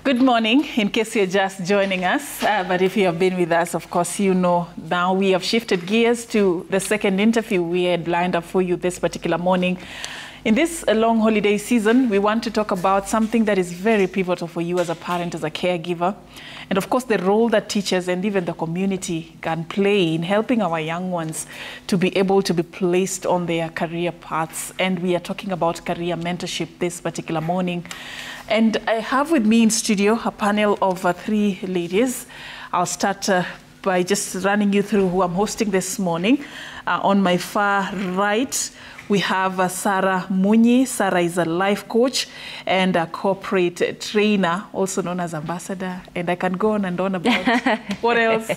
Good morning, in case you're just joining us. But if you have been with us, of course, you know now we have shifted gears to the second interview we had lined up for you this particular morning. In this long holiday season, we want to talk about something that is very pivotal for you as a parent, as a caregiver, and of course the role that teachers and even the community can play in helping our young ones to be able to be placed on their career paths. And we are talking about career mentorship this particular morning. And I have with me in studio a panel of three ladies. I'll start by just running you through who I'm hosting this morning. On my far right, we have Sarah Munyi. Sarah is a life coach and a corporate trainer, also known as ambassador. And I can go on and on about what else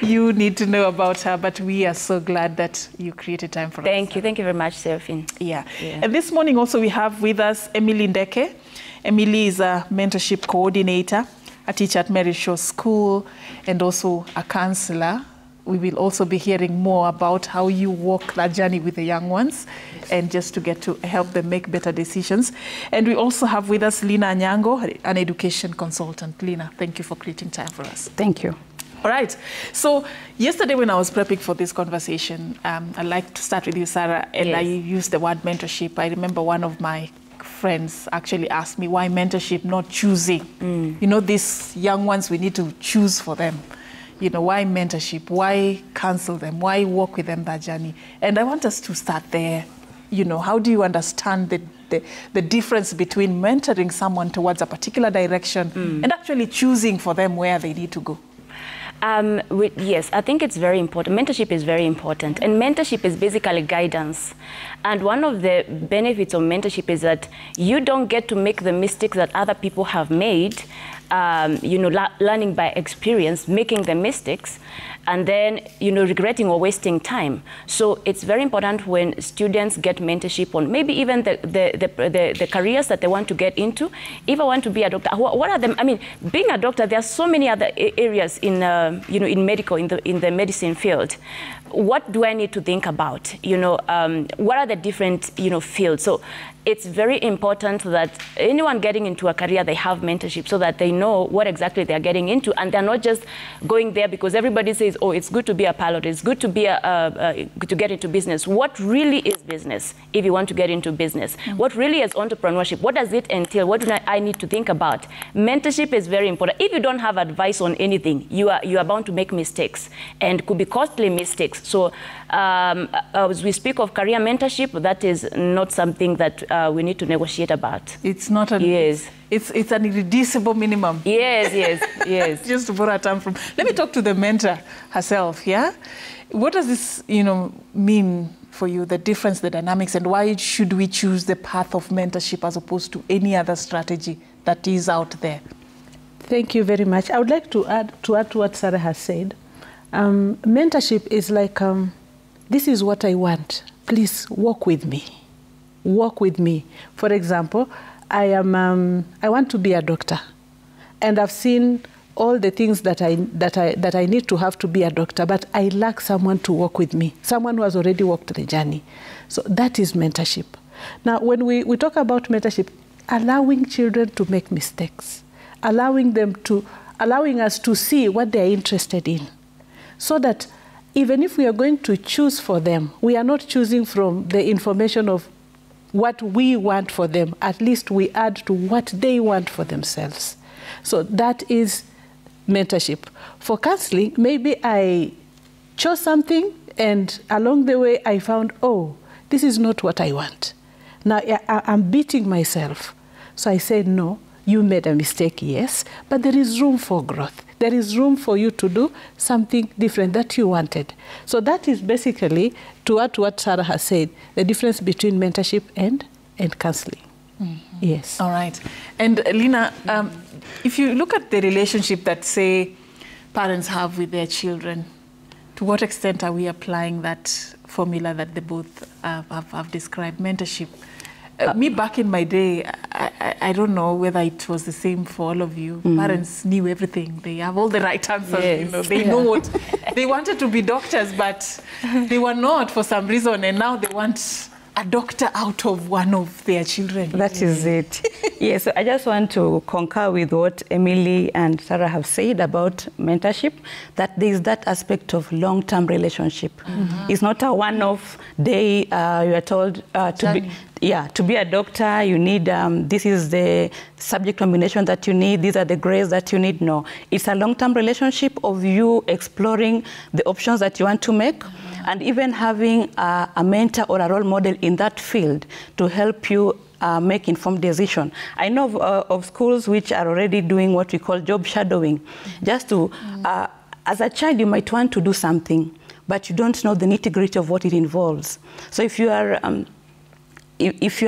you need to know about her. But we are so glad that you created time for us. Thank you. Thank you very much, Seraphine. Yeah. And this morning also we have with us Emily Ndeke. Emily is a mentorship coordinator, a teacher at Mary Shaw School, and also a counselor. We will also be hearing more about how you walk that journey with the young ones and just to get to help them make better decisions. And we also have with us Lina Anyango, an education consultant. Lina, thank you for creating time for us. Thank you. All right. So yesterday when I was prepping for this conversation, I'd like to start with you, Sarah, and yes. I used the word mentorship. I remember one of my friends actually asked me, why mentorship, not choosing? You know, these young ones, we need to choose for them. You know, why mentorship? Why counsel them? Why walk with them that journey? And I want us to start there. You know, how do you understand the difference between mentoring someone towards a particular direction and actually choosing for them where they need to go? Yes, I think it's very important. Mentorship is very important. And mentorship is basically guidance. And one of the benefits of mentorship is that you don't get to make the mistakes that other people have made, you know, learning by experience, making the mistakes, and then, you know, regretting or wasting time. So it's very important when students get mentorship on maybe even the careers that they want to get into. If I want to be a doctor, what are them? I mean, being a doctor, there are so many other areas in, you know, in medical, in the medicine field. What do I need to think about? You know, what are the different, you know, fields? So it's very important that anyone getting into a career, they have mentorship so that they know what exactly they're getting into, and they're not just going there because everybody says, oh, it's good to be a pilot, it's good to be to get into business. What really is business if you want to get into business? What really is entrepreneurship? What does it entail? What do I need to think about? Mentorship is very important. If you don't have advice on anything, you are bound to make mistakes, and could be costly mistakes. So as we speak of career mentorship, that is not something that we need to negotiate about. It's not a... Yes. It's an irreducible minimum. Yes, yes, yes. Just to borrow a term from... Let me talk to the mentor herself, yeah? What does this, you know, mean for you, the difference, the dynamics, and why should we choose the path of mentorship as opposed to any other strategy that is out there? Thank you very much. I would like to add to what Sarah has said. Mentorship is like, this is what I want. Please walk with me. Walk with me. For example, I want to be a doctor, and I've seen all the things that I need to have to be a doctor, but I lack someone to walk with me, someone who has already walked the journey. So that is mentorship. Now, when we talk about mentorship, allowing children to make mistakes, allowing us to see what they're interested in, so that even if we are going to choose for them, we are not choosing from the information of what we want for them. At least we add to what they want for themselves. So that is mentorship. For counseling, maybe I chose something and along the way I found, oh, this is not what I want. Now I'm beating myself. So I said, no, you made a mistake, yes, but there is room for growth. There is room for you to do something different that you wanted. So that is basically, to add to what Sarah has said, the difference between mentorship and counseling. Yes. All right. And Lina, if you look at the relationship that, say, parents have with their children, to what extent are we applying that formula that they both have described, mentorship? Me back in my day, I don't know whether it was the same for all of you. Parents knew everything. They have all the right answers. Yes. You know, they know what they wanted to be doctors, but they were not for some reason, and now they want a doctor out of one of their children? That is it. Yes, so I just want to concur with what Emily and Sarah have said about mentorship, that there is that aspect of long-term relationship. It's not a one-off day you are told to be a doctor, you need, this is the subject combination that you need, these are the grades that you need. No, it's a long-term relationship of you exploring the options that you want to make, and even having a mentor or a role model in that field to help you make informed decision. I know of schools which are already doing what we call job shadowing. Just to, as a child, you might want to do something, but you don't know the nitty-gritty of what it involves. So if you are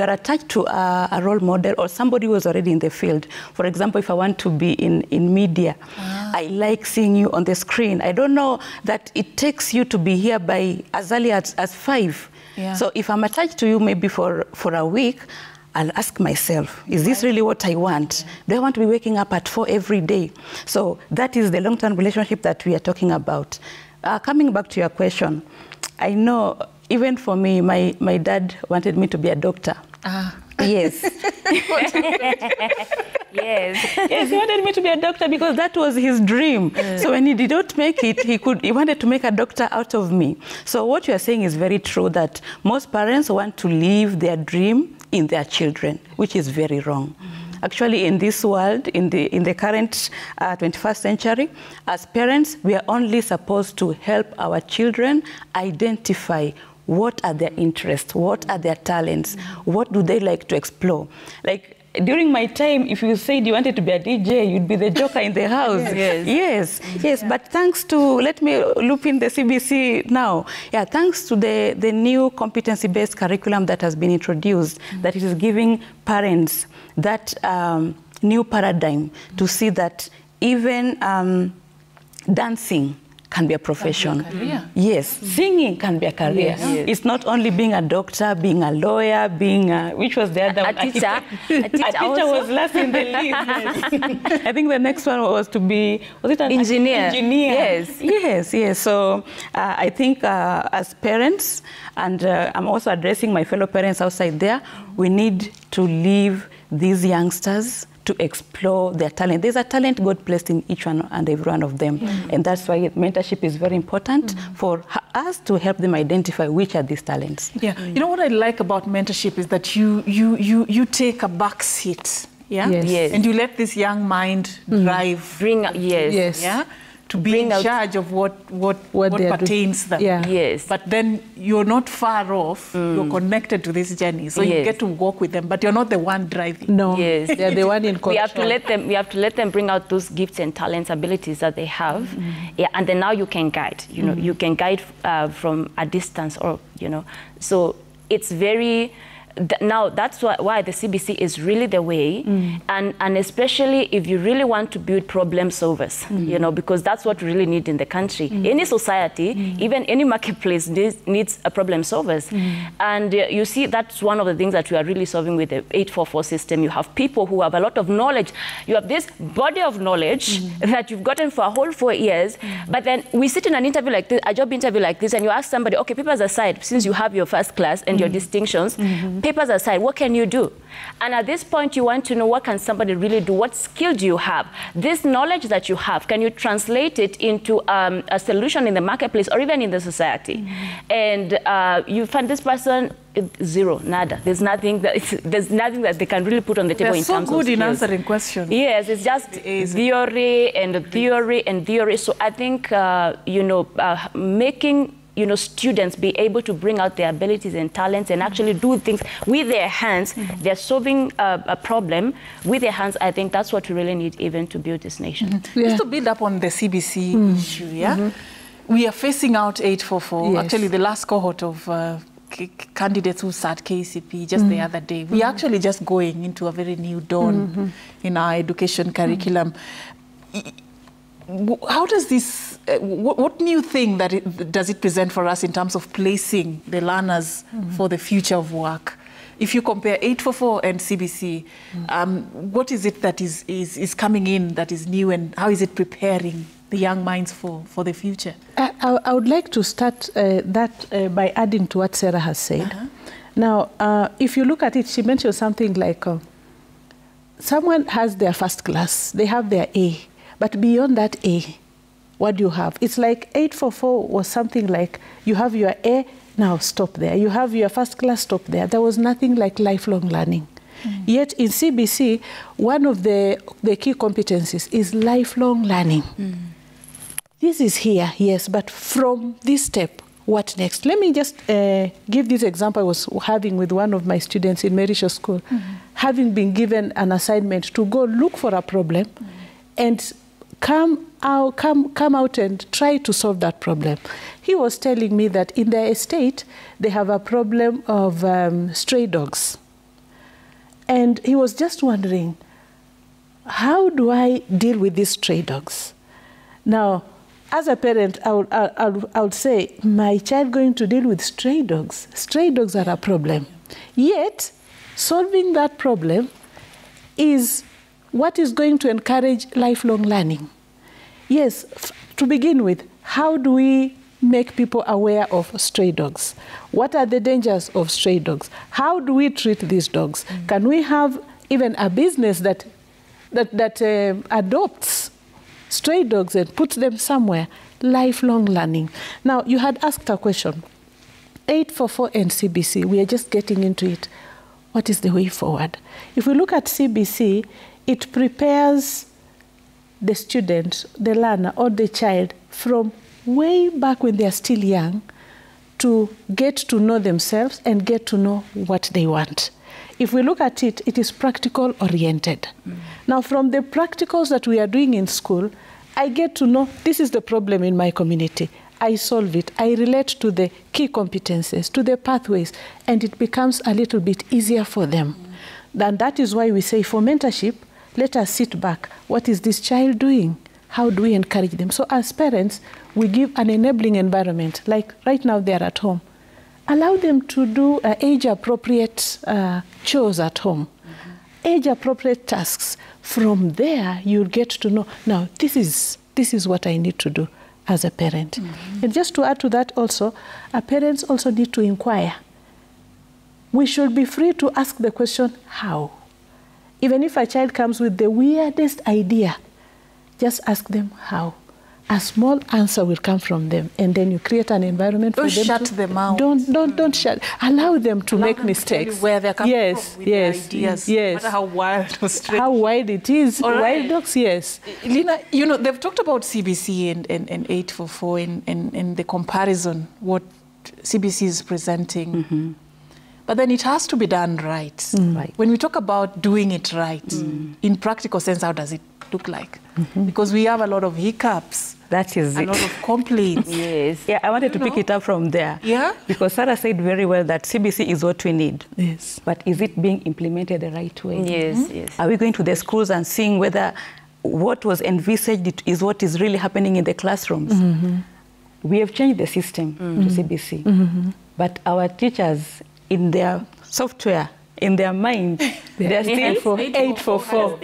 attached to a role model or somebody who is already in the field, for example, if I want to be in media, I like seeing you on the screen. I don't know that it takes you to be here by as early as 5. Yeah. So if I'm attached to you maybe for a week, I'll ask myself, is this really what I want? Do I want to be waking up at 4 every day? So that is the long-term relationship that we are talking about. Coming back to your question, I know even for me, my dad wanted me to be a doctor. Yes. Yes, he wanted me to be a doctor because that was his dream. So when he did not make it, he wanted to make a doctor out of me. So what you are saying is very true, that most parents want to live their dream in their children, which is very wrong. Actually, in this world, in the current 21st century, as parents, we are only supposed to help our children identify what are their interests, what are their talents, what do they like to explore. Like, during my time, if you said you wanted to be a DJ, you'd be the joker in the house. Yes. Yeah. But thanks to, let me loop in the CBC now. Yeah, thanks to the new competency-based curriculum that has been introduced, that is giving parents that new paradigm to see that even dancing can be a profession. Yes, singing can be a career. Yes. It's not only being a doctor, being a lawyer, being which was the other one? A teacher. A teacher was last in the list. I think the next one was to be, was it an engineer? Engineer. Yes. So I think as parents, and I'm also addressing my fellow parents outside there, we need to leave these youngsters to explore their talent. There's a talent God placed in each one and every one of them. And that's why mentorship is very important for us to help them identify which are these talents. Yeah. You know what I like about mentorship is that you take a back seat. Yeah? Yes. And you let this young mind drive. Yeah? To be in charge of what pertains them. Yeah. Yes. But then you're not far off. You're connected to this journey. So you get to walk with them, but you're not the one driving. No. Yes. They're the one in control. We have to let them bring out those gifts and talents, abilities that they have. Yeah, and then now you can guide. You know, you can guide from a distance, or so it's very. Now that's why the CBC is really the way, and especially if you really want to build problem solvers, because that's what we really need in the country. Any society, even any marketplace needs a problem solvers. And you see, that's one of the things that we are really solving with the 844 system. You have people who have a lot of knowledge. You have this body of knowledge that you've gotten for a whole 4 years, but then we sit in an interview like this, a job interview like this, and you ask somebody, okay, papers aside, since you have your first class and your distinctions, papers aside, what can you do? And at this point, you want to know, what can somebody really do? What skill do you have? This knowledge that you have, can you translate it into a solution in the marketplace or even in the society? And you find this person, zero, nada. There's nothing that they can really put on the table in terms of skills. They're so good in answering questions. Yes, it's just theory and theory and theory. So I think, making students be able to bring out their abilities and talents and actually do things with their hands. They're solving a problem with their hands. I think that's what we really need even to build this nation. Just to build up on the CBC issue, we are facing out 844. Yes. Actually, the last cohort of candidates who sat KCP just the other day. We are actually just going into a very new dawn in our education curriculum. How does this, what new thing does it present for us in terms of placing the learners for the future of work? If you compare 844 and CBC, what is it that is coming in that is new, and how is it preparing the young minds for the future? I would like to start that by adding to what Sarah has said. Now, if you look at it, she mentioned something like someone has their first class, they have their A, but beyond that A, what do you have? It's like 844 was something like you have your A, now stop there. You have your first class, stop there. There was nothing like lifelong learning. Yet in CBC, one of the key competencies is lifelong learning. This is here, yes, but from this step, what next? Let me just give this example I was having with one of my students in Marisha School, having been given an assignment to go look for a problem and come out and try to solve that problem. He was telling me that in their estate, they have a problem of stray dogs. And he was just wondering, how do I deal with these stray dogs? Now, as a parent, I would say, my child going to deal with stray dogs. Stray dogs are a problem. Yet, solving that problem is what is going to encourage lifelong learning. Yes, to begin with, how do we make people aware of stray dogs? What are the dangers of stray dogs? How do we treat these dogs? Can we have even a business that adopts stray dogs and puts them somewhere? Lifelong learning. Now, you had asked a question. 844 and CBC, we are just getting into it. What is the way forward? If we look at CBC, it prepares the student, the learner, or the child from way back when they are still young to get to know themselves and get to know what they want. If we look at it, it is practical oriented. Now, from the practicals that we are doing in school, I get to know this is the problem in my community. I solve it. I relate to the key competences, to the pathways, and it becomes a little bit easier for them. And that is why we say for mentorship, let us sit back. What is this child doing? How do we encourage them? So as parents, we give an enabling environment. Like right now they're at home. Allow them to do age-appropriate chores at home, age-appropriate tasks. From there, you'll get to know, now, this is what I need to do as a parent. And just to add to that also, our parents also need to inquire. We should be free to ask the question, how? Even if a child comes with the weirdest idea, just ask them how. A small answer will come from them, and then you create an environment for them. Don't shut them out. Don't shut. Allow them to make mistakes. Where they're coming from with their ideas. Yes. No matter how wild or strange. How wild it is. All right. Wild dogs, yes. Lina, you know, they've talked about CBC and 844 and the comparison, what CBC is presenting. But then it has to be done right. Right. When we talk about doing it right, in practical sense, how does it look like? Because we have a lot of hiccups. That is a lot of complaints. Yes. Yeah, I wanted to pick it up from there. Yeah. Because Sarah said very well that CBC is what we need. Yes. But is it being implemented the right way? Yes, yes. Are we going to the schools and seeing whether what was envisaged is what is really happening in the classrooms? We have changed the system to CBC. But our teachers, in their software, in their mind, they're still 844.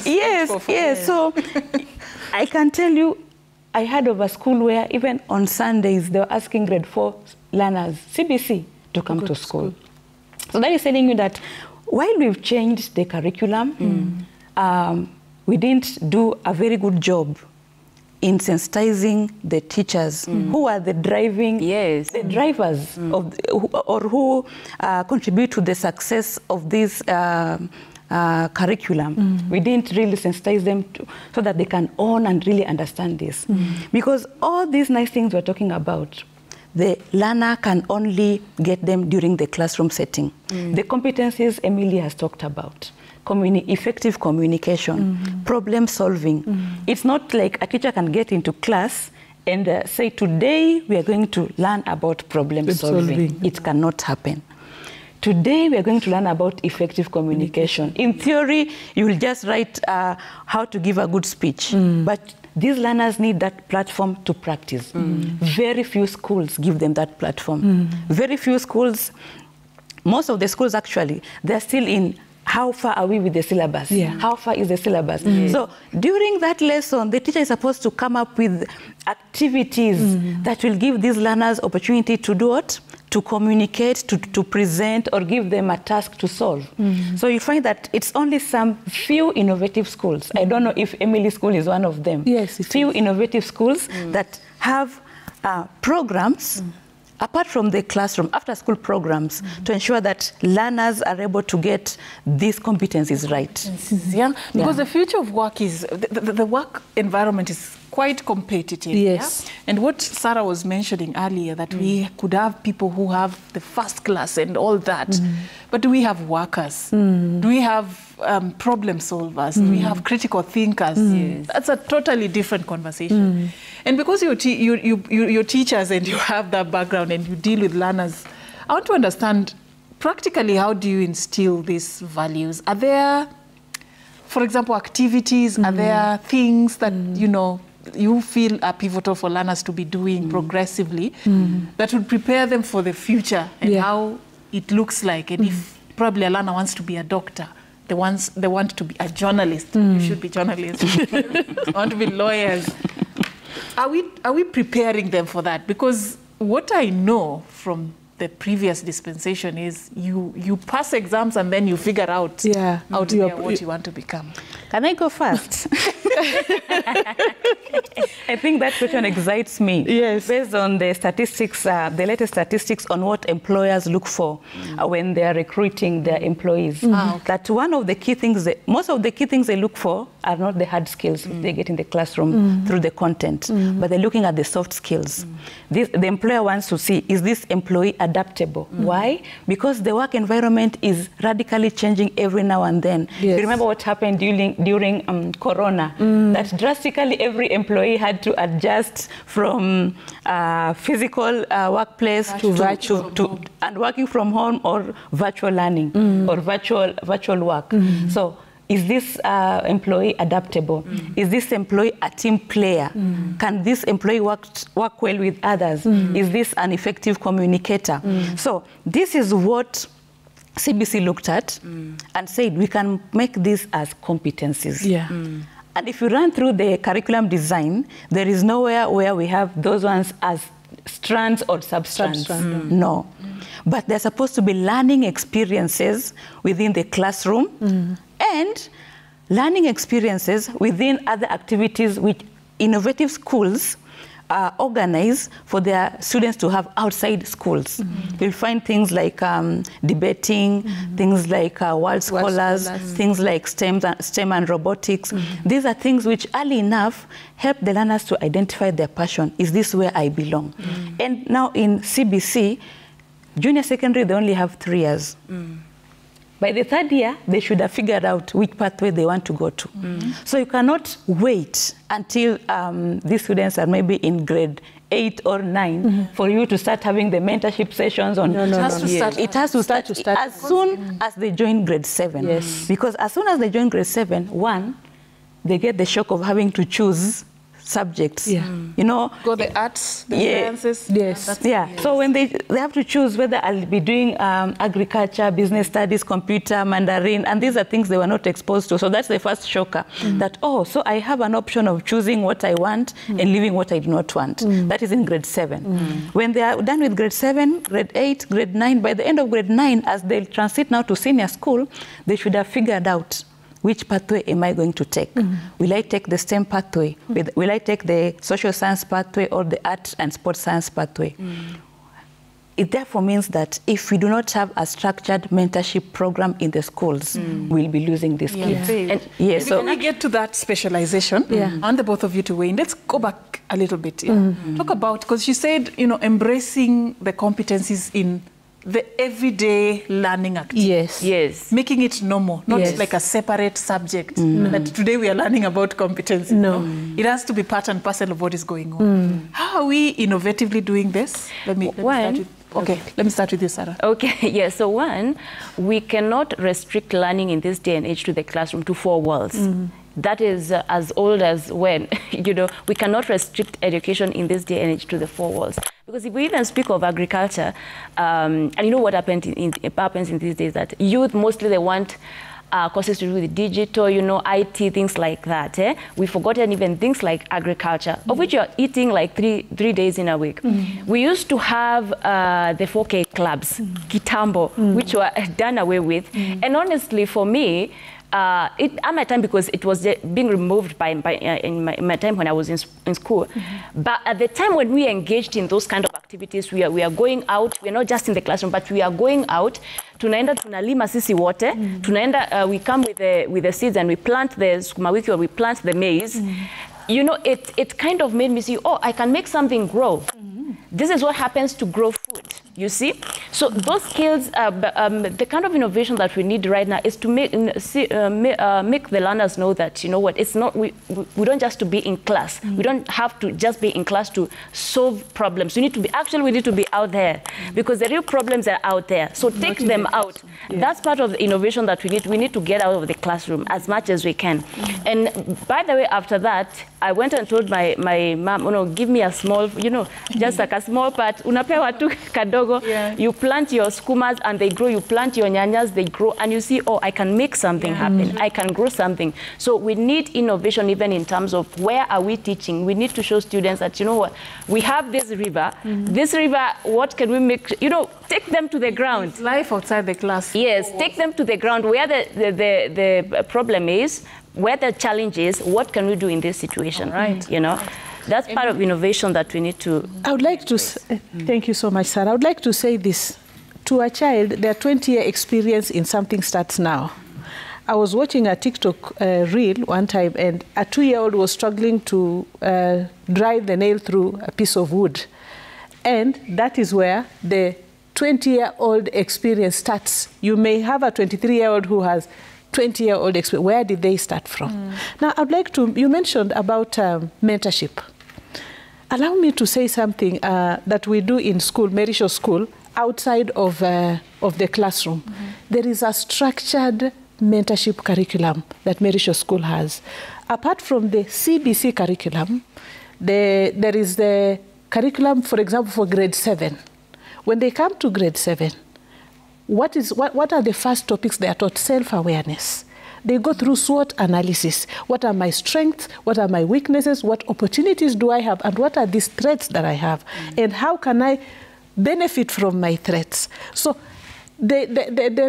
Yes. So I can tell you, I heard of a school where even on Sundays, they were asking grade 4 learners, CBC, to come to school. So that is telling you that while we've changed the curriculum, we didn't do a very good job in sensitizing the teachers who are the driving, the drivers of, or who contribute to the success of this curriculum. We didn't really sensitize them so that they can own and really understand this. Because all these nice things we're talking about, the learner can only get them during the classroom setting. The competencies Emily has talked about. Effective communication, problem solving. It's not like a teacher can get into class and say, today we are going to learn about problem solving. It cannot happen. Today we are going to learn about effective communication. In theory, you will just write how to give a good speech. But these learners need that platform to practice. Very few schools give them that platform. Very few schools, most of the schools actually, they're still in how far are we with the syllabus? How far is the syllabus? So during that lesson, the teacher is supposed to come up with activities that will give these learners opportunity to do what? to communicate, to present, or give them a task to solve. So you find that it's only some few innovative schools. I don't know if Emily School is one of them. Yes, few innovative schools that have programs apart from the classroom, after-school programs, to ensure that learners are able to get these competencies right. Yeah, because the future of work is, the work environment is quite competitive. Yes. Yeah? And what Sarah was mentioning earlier, that we could have people who have the first class and all that, but do we have workers? Do we have problem solvers? Do we have critical thinkers? That's a totally different conversation. And because you're teachers and you have that background and you deal with learners, I want to understand practically, how do you instill these values? Are there, for example, activities? Are there things that, you feel are pivotal for learners to be doing progressively that would prepare them for the future and how it looks like? And if probably a learner wants to be a doctor, they want to be a journalist. You should be journalists. Want to be lawyers. Are we preparing them for that? Because what I know from the previous dispensation is you pass exams and then you figure out what you want to become. Can I go first? I think that question excites me. Yes. Based on the statistics, the latest statistics on what employers look for when they are recruiting their employees. That one of the key things, most of the key things they look for are not the hard skills they get in the classroom through the content, but they're looking at the soft skills. The employer wants to see, is this employee adaptable? Why? Because the work environment is radically changing every now and then. Yes. You remember what happened during Corona, that drastically every employee had to adjust from physical workplace to virtual, and working from home or virtual learning or virtual work. So is this employee adaptable? Is this employee a team player? Can this employee work well with others? Is this an effective communicator? So this is what CBC looked at and said we can make this as competencies. And if you run through the curriculum design, there is nowhere where we have those ones as strands or substrands. No. But they're supposed to be learning experiences within the classroom and learning experiences within other activities which innovative schools organize for their students to have outside schools. You'll find things like debating, things like world scholars, things like STEM and robotics. These are things which early enough help the learners to identify their passion. Is this where I belong? And now in CBC, junior secondary, they only have 3 years. By the 3rd year, they should have figured out which pathway they want to go to. So you cannot wait until these students are maybe in grade 8 or 9 for you to start having the mentorship sessions on. It has to start as soon as they join grade 7. Because as soon as they join grade 7, they get the shock of having to choose subjects. Go the arts, the sciences. So when they have to choose whether I'll be doing agriculture, business studies, computer, Mandarin, and these are things they were not exposed to. So that's the first shocker, that, so I have an option of choosing what I want and leaving what I do not want. That is in grade 7. When they are done with grade 7, grade 8, grade 9, by the end of grade 9, as they transit now to senior school, they should have figured out, which pathway am I going to take? Will I take the STEM pathway? Will I take the social science pathway or the art and sports science pathway? It therefore means that if we do not have a structured mentorship program in the schools, we'll be losing these kids. And, so when we get to that specialization, I want the both of you to weigh in. Let's go back a little bit. Talk about, because you said, embracing the competencies in the everyday learning activity. Making it normal, not like a separate subject that today we are learning about competency. It has to be part and parcel of what is going on. How are we innovatively doing this? Let me start with you, Sarah. So one, we cannot restrict learning in this day and age to the classroom, to 4 walls. That is as old as when, we cannot restrict education in this day and age to the 4 walls. Because if we even speak of agriculture, and what happens in these days, that youth mostly, they want courses to do with digital, you know, IT, things like that. We've forgotten even things like agriculture, of which you're eating like three days in a week. We used to have the 4K clubs, Kitambo, which were done away with. And honestly, for me, at my time, because it was being removed in my time when I was in school. But at the time when we engaged in those kind of activities, we are going out. We're not just in the classroom, but we are going out. Tunaenda tunalima sisi wote. Tunaenda, we come with the seeds and we plant the sukuma wiki, or we plant the maize. You know, it kind of made me see, oh, I can make something grow. This is what happens to grow food, you see? So those skills, the kind of innovation that we need right now is to make the learners know that, you know what, it's not, we don't just to be in class. We don't have to just be in class to solve problems. We need to be out there, because the real problems are out there. So take them out. Yes. That's part of the innovation that we need. We need to get out of the classroom as much as we can. And by the way, after that, I went and told my mom, you know, give me a small, you know, just like a small part. Unapewa tu kadogo. You plant your skumas and they grow. You plant your nyanyas, they grow. And you see, oh, I can make something happen. I can grow something. So we need innovation even in terms of where are we teaching. We need to show students that, you know what, we have this river. This river, what can we make? You know, take them to the ground. It's life outside the class. Yes, take them to the ground where the problem is, where the challenge is, what can we do in this situation? Right. You know, that's part of innovation that we need to... I would like to... Thank you so much, Sarah. I would like to say this. To a child, their 20-year experience in something starts now. I was watching a TikTok reel one time, and a 2-year-old was struggling to drive the nail through a piece of wood. And that is where the 20-year-old experience starts. You may have a 23-year-old who has 20-year-old experience. Where did they start from? Now, I'd like to, you mentioned about mentorship. Allow me to say something that we do in school, Mentorship School, outside of the classroom. There is a structured mentorship curriculum that Mentorship School has. Apart from the CBC curriculum, there is the curriculum, for example, for grade 7. When they come to grade 7, what are the first topics they are taught? Self-awareness. They go through SWOT analysis. What are my strengths? What are my weaknesses? What opportunities do I have? And what are these threats that I have? And how can I benefit from my threats? So the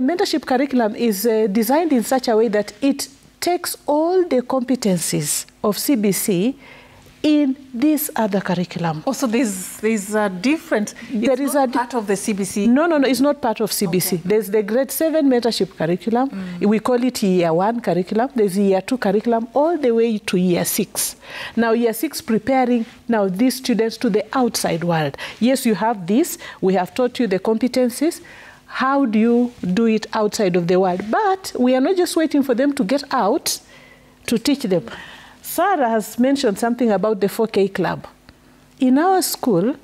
mentorship curriculum is designed in such a way that it takes all the competencies of CBC in this other curriculum. Also, there's a different... It's not part of the CBC? No, it's not part of CBC. Okay. There's the grade 7 mentorship curriculum. We call it year 1 curriculum. There's year 2 curriculum all the way to year 6. Now, year 6 preparing now these students to the outside world. Yes, you have this. We have taught you the competencies. How do you do it outside of the world? But we are not just waiting for them to get out to teach them. Sarah has mentioned something about the 4K club. In our school,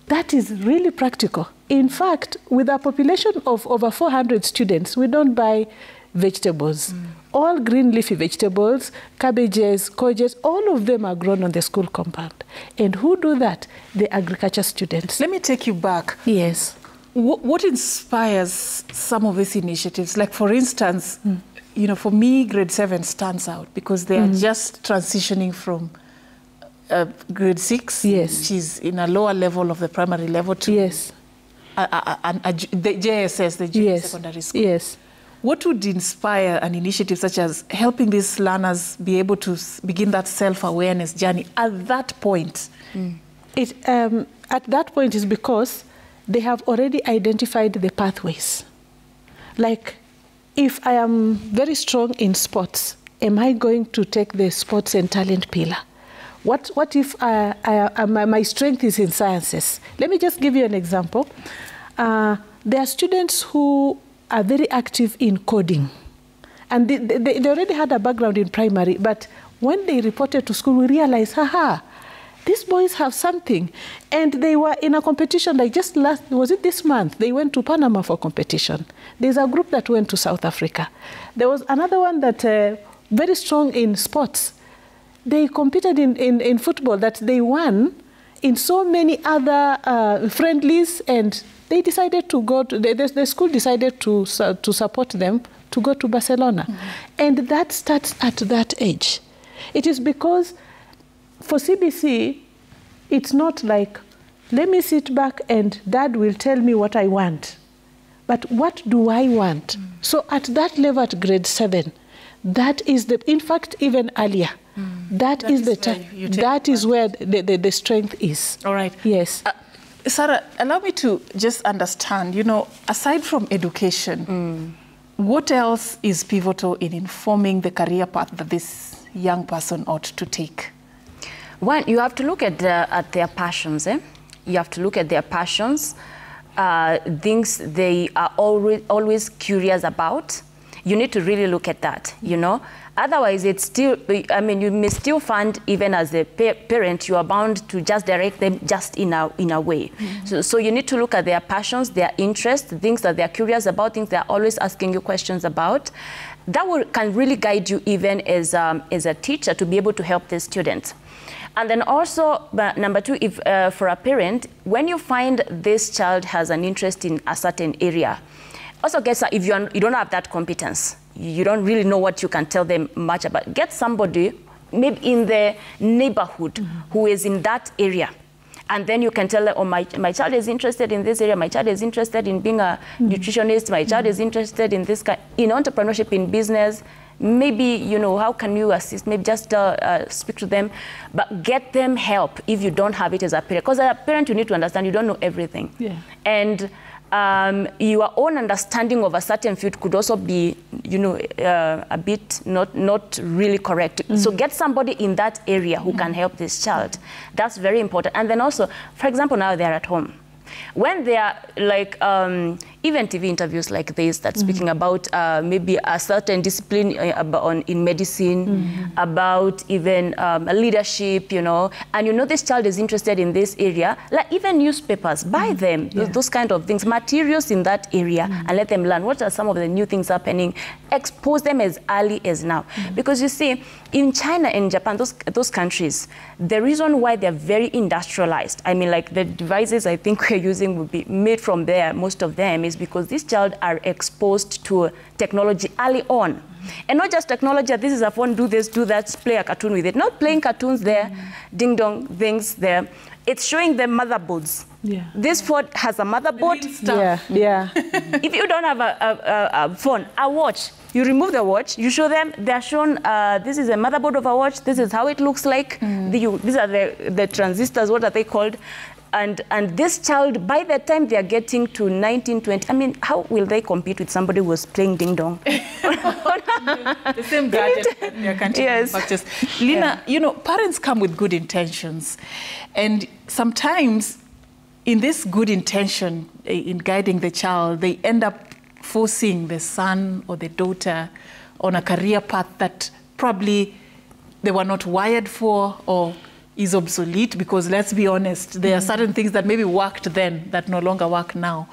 that is really practical. In fact, with a population of over 400 students, we don't buy vegetables. All green leafy vegetables, cabbages, courgettes, all of them are grown on the school compound. And who do that? The agriculture students. Let me take you back. Yes. What inspires some of these initiatives? Like, for instance, you know, for me, grade 7 stands out because they are just transitioning from grade 6, which is in a lower level of the primary level, to the JSS, the junior secondary school. Yes. What would inspire an initiative such as helping these learners be able to begin that self-awareness journey at that point? At that point is because they have already identified the pathways. Like, if I am very strong in sports, am I going to take the sports and talent pillar? What if my strength is in sciences? Let me just give you an example. There are students who are very active in coding. And they already had a background in primary, but when they reported to school, we realized, these boys have something. And they were in a competition, like just was it this month? They went to Panama for competition. There's a group that went to South Africa. There was another one that very strong in sports. They competed in football that they won in so many other friendlies, and they decided to go to, the school decided to support them to go to Barcelona. And that starts at that age. It is because for CBC, it's not like, let me sit back and dad will tell me what I want. But what do I want? So at that level, at grade 7, that is the, in fact, even earlier, that is the time, that is where the strength is. All right. Yes. Sarah, allow me to just understand, you know, aside from education, what else is pivotal in informing the career path that this young person ought to take? One, you have to look at their passions. You have to look at their passions, things they are always curious about. You need to really look at that, you know. Otherwise, it's still, I mean, you may still find, even as a parent, you are bound to just direct them just in a way. So you need to look at their passions, their interests, things that they're curious about, things they're always asking you questions about. That can really guide you even as a teacher to be able to help the students. And then also, number 2, if for a parent, when you find this child has an interest in a certain area, also guess that if you don't have that competence, you don't really know what you can tell them much about, get somebody maybe in the neighborhood who is in that area. And then you can tell them, oh, my child is interested in this area, my child is interested in being a nutritionist, my child is interested in this kind, in entrepreneurship, in business. Maybe, you know, how can you assist? Maybe just speak to them, but get them help if you don't have it as a parent. Because as a parent, you need to understand you don't know everything. Yeah. And your own understanding of a certain field could also be, you know, a bit not really correct. So get somebody in that area who can help this child. That's very important. And then also, for example, now they're at home. When they are like, even TV interviews like this that's speaking about maybe a certain discipline in medicine, about even leadership, you know, and you know this child is interested in this area, like even newspapers, buy them, those kind of things, materials in that area, and let them learn what are some of the new things happening, expose them as early as now. Because you see, in China and Japan, those countries, the reason why they're very industrialized, I mean, like the devices I think we're using will be made from there, most of them, is because these children are exposed to technology early on. And not just technology, this is a phone, do this, do that, play a cartoon with it. Not playing cartoons there, ding-dong things there. It's showing them motherboards. Yeah. This phone has a motherboard. If you don't have a phone, a watch, you remove the watch, you show them, they're shown, this is a motherboard of a watch, this is how it looks like. These are the transistors, what are they called? And this child, by the time they are getting to 19, 20, I mean, how will they compete with somebody who was playing ding-dong? The same gadget that they are continuing to purchase. Lina, you know, parents come with good intentions. And sometimes in this good intention in guiding the child, they end up forcing the son or the daughter on a career path that probably they were not wired for or is obsolete, because let's be honest, there are certain things that maybe worked then that no longer work now.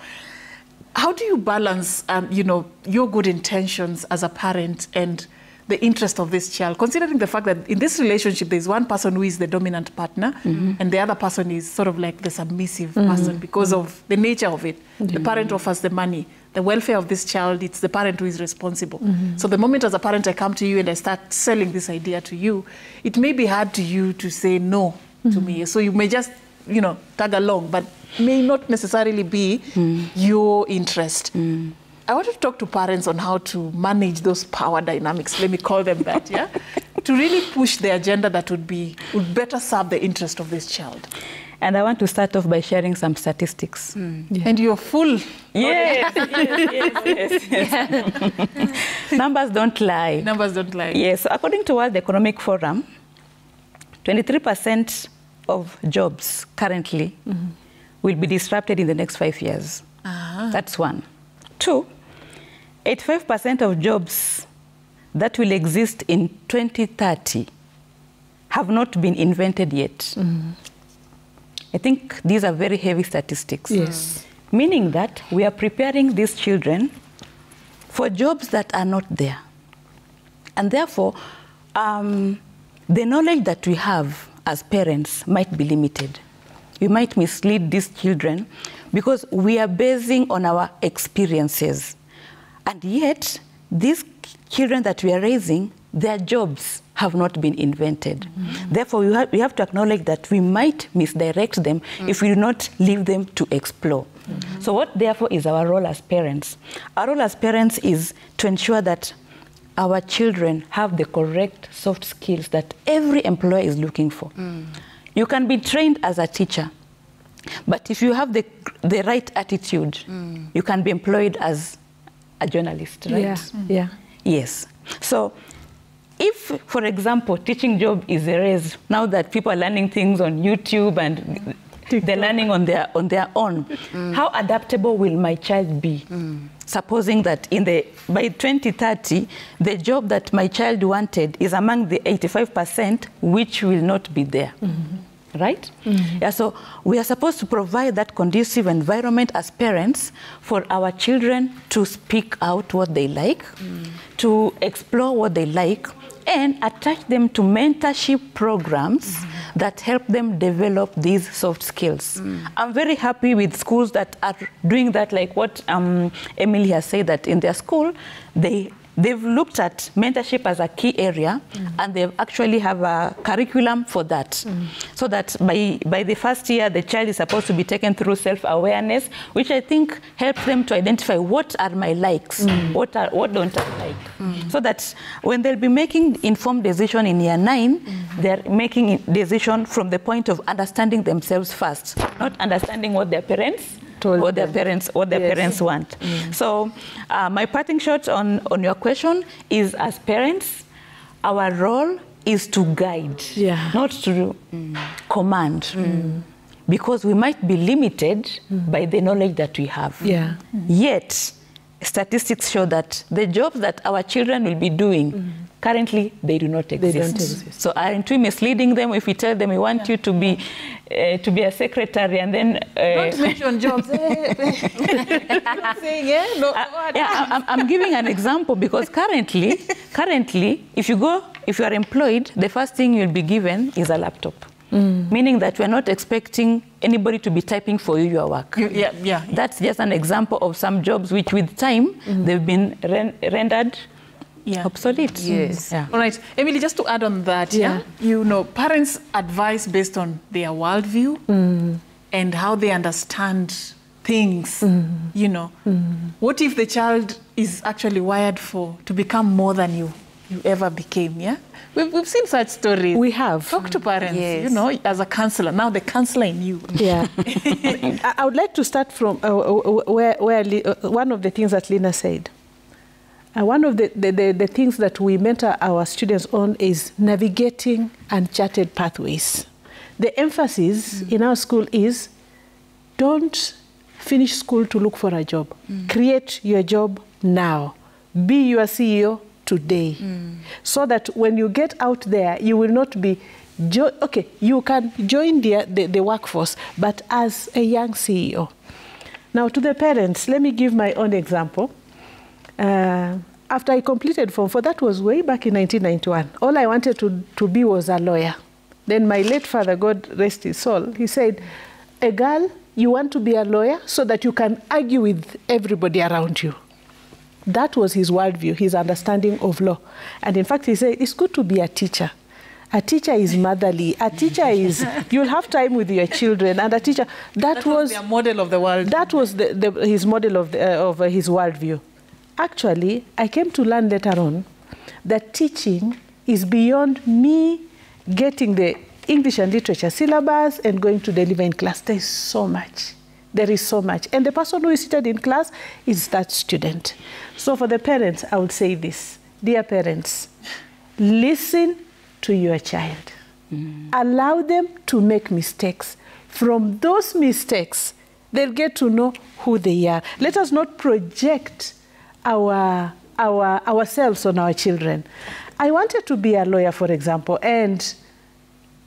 How do you balance, you know, your good intentions as a parent and the interest of this child, considering the fact that in this relationship, there's one person who is the dominant partner and the other person is sort of like the submissive person because of the nature of it. The parent offers the money. The welfare of this child, it's the parent who is responsible. So the moment as a parent I come to you and I start selling this idea to you, it may be hard to you to say no to me. So you may just, you know, tag along, but may not necessarily be your interest. I want to talk to parents on how to manage those power dynamics, let me call them that, yeah? To really push the agenda that would better serve the interest of this child. And I want to start off by sharing some statistics. And you're full. Yes, yes. Numbers don't lie. Numbers don't lie. Yes, according to World Economic Forum, 23% of jobs currently will be disrupted in the next 5 years. That's one. 2, 85% of jobs that will exist in 2030 have not been invented yet. I think these are very heavy statistics. Yes. Meaning that we are preparing these children for jobs that are not there. And therefore, the knowledge that we have as parents might be limited. we might mislead these children because we are basing on our experiences. And yet, these children that we are raising, their jobs have not been invented. Therefore, we have to acknowledge that we might misdirect them if we do not leave them to explore. So what, therefore, is our role as parents? Our role as parents is to ensure that our children have the correct soft skills that every employer is looking for. You can be trained as a teacher, but if you have the right attitude, you can be employed as a journalist, right? Yeah. Yes. So if, for example, teaching job is erased, now that people are learning things on YouTube and they're learning on their own, how adaptable will my child be? Supposing that by 2030, the job that my child wanted is among the 85% which will not be there. Right? Yeah, so we are supposed to provide that conducive environment as parents for our children to speak out what they like, to explore what they like, and attach them to mentorship programs that help them develop these soft skills. I'm very happy with schools that are doing that, like what Emily has said, that in their school, they've looked at mentorship as a key area, and they actually have a curriculum for that. So that by the first year, the child is supposed to be taken through self-awareness, which I think helps them to identify what are my likes, what don't I like. So that when they'll be making informed decision in year 9, they're making decision from the point of understanding themselves first, not understanding what their parents what their parents want. So my parting shot on your question is, as parents, our role is to guide, not to command. Because we might be limited by the knowledge that we have. Yet, statistics show that the jobs that our children will be doing, currently, they do not exist. They don't exist. So aren't we misleading them if we tell them we want you to be a secretary and then... Don't mention jobs. I'm giving an example because currently, if you are employed, the first thing you'll be given is a laptop. Meaning that we're not expecting anybody to be typing for you your work. That's just an example of some jobs which with time, they've been rendered obsolete. Yes. All right. Emily, just to add on that, you know, parents advise based on their worldview and how they understand things, you know. What if the child is actually wired to become more than you ever became, We've seen such stories. We have. Talk to parents, you know, as a counselor. Now the counselor in you. I would like to start from where one of the things that Lina said. One of the things that we mentor our students on is navigating uncharted pathways. The emphasis in our school is don't finish school to look for a job. Create your job now. Be your CEO today. So that when you get out there, you will not be, you can join the workforce, but as a young CEO. Now to the parents, let me give my own example. After I completed Form 4, that was way back in 1991. All I wanted to be was a lawyer. Then my late father, God rest his soul, he said, a girl, you want to be a lawyer so that you can argue with everybody around you. That was his worldview, his understanding of law. And in fact, he said, it's good to be a teacher. A teacher is motherly. A teacher is, you'll have time with your children. And a teacher, that was their model of the world. That was his model of his worldview. Actually, I came to learn later on that teaching is beyond me getting the English and literature syllabus and going to deliver in class. There is so much. There is so much. And the person who is seated in class is that student. So for the parents, I would say this. Dear parents, listen to your child. Allow them to make mistakes. From those mistakes, they'll get to know who they are. Let us not project ourselves on our children. I wanted to be a lawyer, for example, and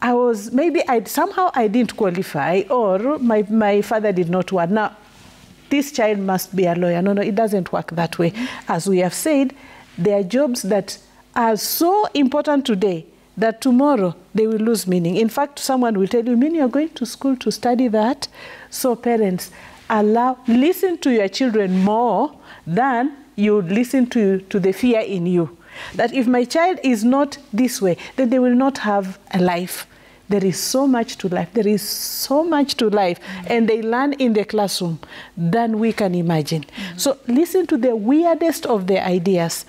somehow I didn't qualify, or my father did not want. Now, this child must be a lawyer. No, it doesn't work that way. As we have said, there are jobs that are so important today that tomorrow they will lose meaning. In fact, someone will tell you, "Mean you're going to school to study that?" So parents, listen to your children more than you would listen to the fear in you. That if my child is not this way, then they will not have a life. There is so much to life. There is so much to life. And they learn in the classroom than we can imagine. So listen to the weirdest of the ideas.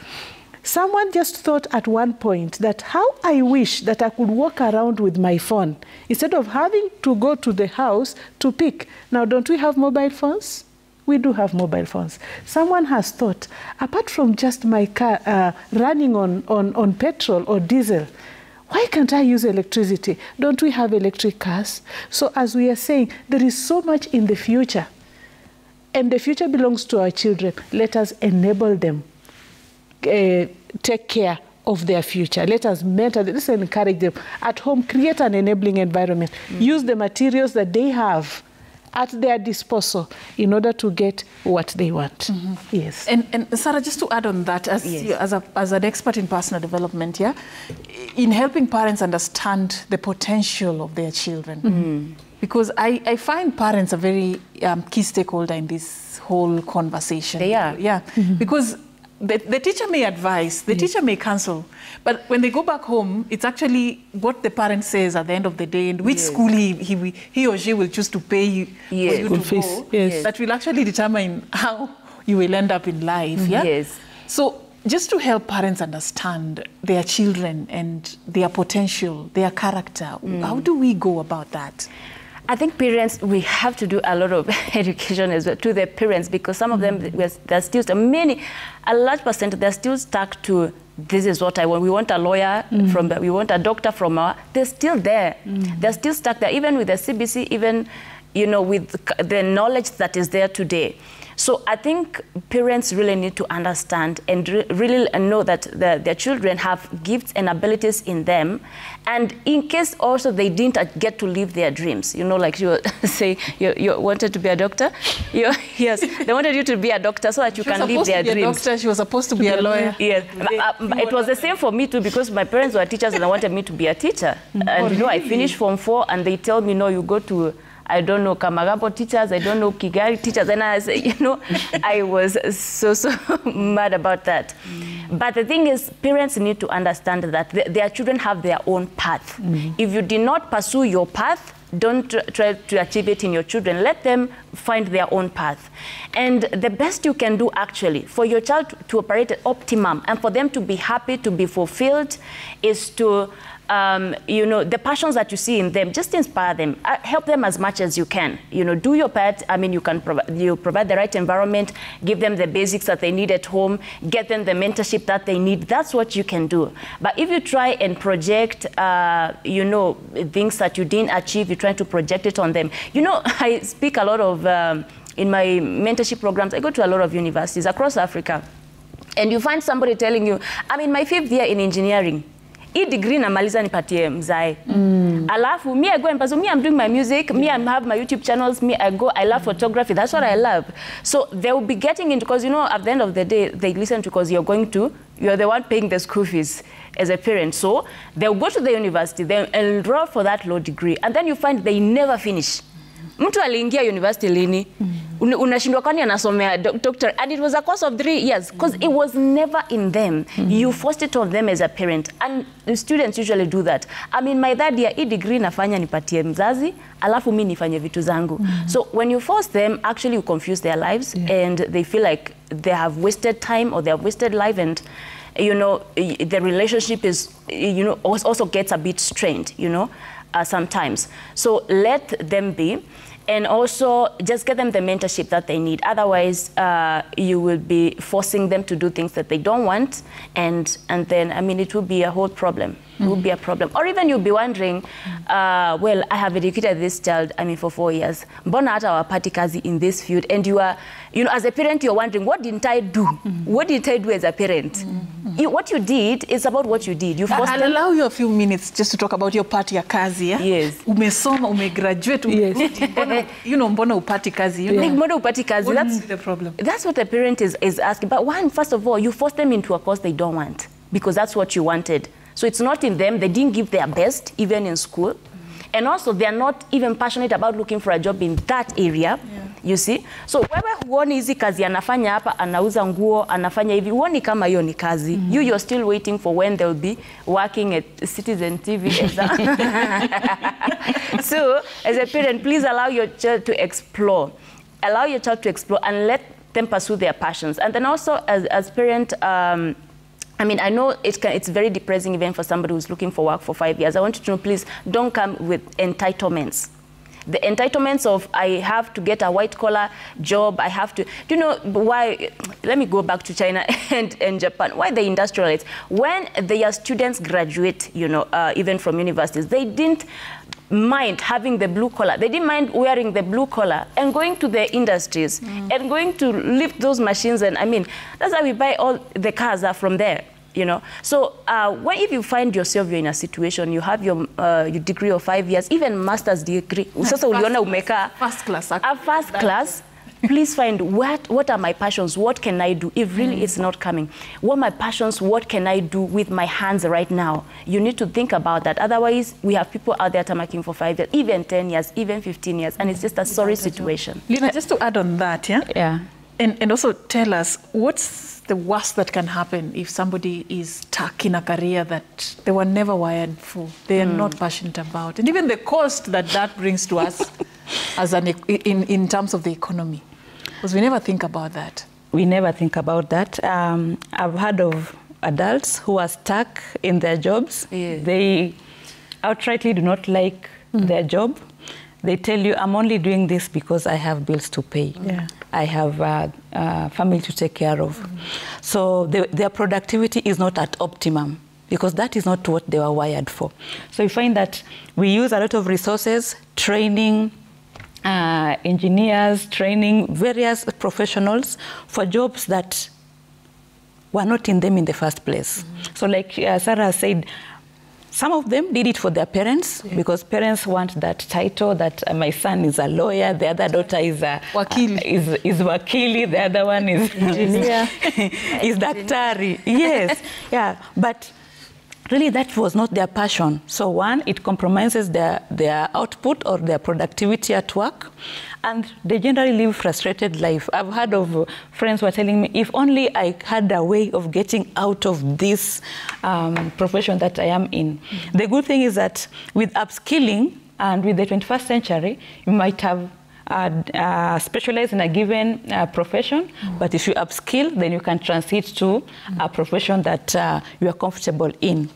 Someone just thought at one point that how I wish that I could walk around with my phone instead of having to go to the house to pick. Now, don't we have mobile phones? We do have mobile phones. Someone has thought, apart from just my car running on petrol or diesel, why can't I use electricity? Don't we have electric cars? So as we are saying, there is so much in the future. And the future belongs to our children. Let us enable them. Take care of their future. Let us mentor them. Let's encourage them. At home, create an enabling environment. Use the materials that they have at their disposal in order to get what they want. Yes. And Sarah, just to add on that, as an expert in personal development, in helping parents understand the potential of their children, because I find parents a very key stakeholder in this whole conversation. They are. Yeah, because the teacher may advise, the teacher may counsel, but when they go back home, it's actually what the parent says at the end of the day and which school he or she will choose to pay you for you to go. That will actually determine how you will end up in life. Yes. So just to help parents understand their children and their potential, their character, how do we go about that? I think parents, we have to do a lot of education as well to the parents, because some of them, they're still, a large percent, they're still stuck to, this is what I want. We want a lawyer from we want a doctor from our, they're still there. They're still stuck there, even with the CBC, even, you know, with the knowledge that is there today. So I think parents really need to understand and really know that their children have gifts and abilities in them. And in case also they didn't get to live their dreams, you know, like you say, you wanted to be a doctor? Yes, they wanted you to be a doctor so that you can live their dreams. She was supposed to be a lawyer. Yes, it was the same for me too, because my parents were teachers and they wanted me to be a teacher. And you know, I finished Form 4 and they tell me, no, you go to, I don't know, Kamagapo teachers, I don't know, Kigali teachers. And I say, you know, I was so mad about that. But the thing is, parents need to understand that their children have their own path. If you did not pursue your path, don't try to achieve it in your children. Let them find their own path. And the best you can do, actually, for your child to operate at optimum and for them to be happy, to be fulfilled, is to you know, the passions that you see in them, just inspire them. Help them as much as you can. You know, do your part. I mean, you can provide the right environment, give them the basics that they need at home, get them the mentorship that they need. That's what you can do. But if you try and project, you know, things that you didn't achieve, you try to project it on them. You know, I speak a lot of, in my mentorship programs, I go to a lot of universities across Africa. And you find somebody telling you, I'm in my 5th year in engineering. Hii degree namaliza nipatie mzae. Alafu, me I go and pursue, me I'm doing my music, me I have my YouTube channels, me I go, I love photography, that's what I love. So they will be getting into, because you know, at the end of the day, they listen to, because you're the one paying the school fees as a parent. So they'll go to the university, they'll enroll for that law degree, and then you find they never finish. Mtu aliingia university lini, unashindwa kwani anasomea doctor, and it was a course of 3 years, because it was never in them. You forced it on them as a parent, and the students usually do that. I mean, my 3rd year, hii degree nafanya nipatie mzazi, alafu mimi nifanye vitu zangu. So when you force them, actually you confuse their lives, and they feel like they have wasted time or they have wasted life, and you know, the relationship is, you know, also gets a bit strained, you know, sometimes. So let them be. And also just get them the mentorship that they need. Otherwise, you will be forcing them to do things that they don't want. And then, I mean, it will be a whole problem. It will be a problem. Or even you'll be wondering, well, I have educated this child, I mean, for 4 years. Mbona hata wapati kazi in this field? And you are, you know, as a parent, you're wondering, what didn't I do? What did I do as a parent? What you did is about what you did. You forced I'll allow you a few minutes just to talk about your part ya kazi. Yes. Umesoma, umegraduate, you know, mbona upati kazi. You know? Mbona upati kazi. That's the problem. That's what the parent is asking. But one, first of all, you force them into a course they don't want, because that's what you wanted. So it's not in them. They didn't give their best, even in school. And also, they're not even passionate about looking for a job in that area, you see. So, wewe huoni hizi kazi anafanya hapa, anauza nguo, anafanya hivi, huoni kama hiyo ni kazi. You're still waiting for when they'll be working at Citizen TV. So, as a parent, please allow your child to explore. Allow your child to explore and let them pursue their passions. And then also, as parent, I mean, I know it's very depressing even for somebody who's looking for work for 5 years. I want you to know, please, don't come with entitlements. The entitlements of, I have to get a white-collar job, I have to... Do you know why? Let me go back to China and Japan. Why they industrialize? When their students graduate, you know, even from universities, they didn't mind having the blue collar. They didn't mind wearing the blue collar and going to the industries and going to lift those machines. And I mean, that's why we buy all the cars are from there, you know. So if you find yourself you're in a situation, you have your degree of 5 years, even master's degree. First class. A first class. Please find what are my passions, what can I do if really it's not coming. What are my passions, what can I do with my hands right now? You need to think about that. Otherwise, we have people out there tamaking for 5 years, even 10 years, even 15 years, and it's just a sorry situation. Lina, just to add on that, Yeah. And also tell us, what's the worst that can happen if somebody is stuck in a career that they were never wired for, they are not passionate about, and even the cost that brings to us as in terms of the economy? Because we never think about that. We never think about that. I've heard of adults who are stuck in their jobs. Yeah. They outrightly do not like their job. They tell you, I'm only doing this because I have bills to pay. Yeah. I have a family to take care of. So their productivity is not at optimum, because that is not what they were wired for. So you find that we use a lot of resources, training, engineers, training various professionals for jobs that were not in them in the first place. So like Sarah said, some of them did it for their parents, because parents want that title, that my son is a lawyer, the other daughter is a wakili, is wakili, the other one is engineer, is daktari. Yes, yeah, but really that was not their passion. So one, it compromises their output or their productivity at work, and they generally live frustrated life. I've heard of friends who are telling me, if only I had a way of getting out of this profession that I am in. The good thing is that with upskilling and with the 21st century, you might have specialize in a given profession, but if you upskill, then you can transit to a profession that you are comfortable in.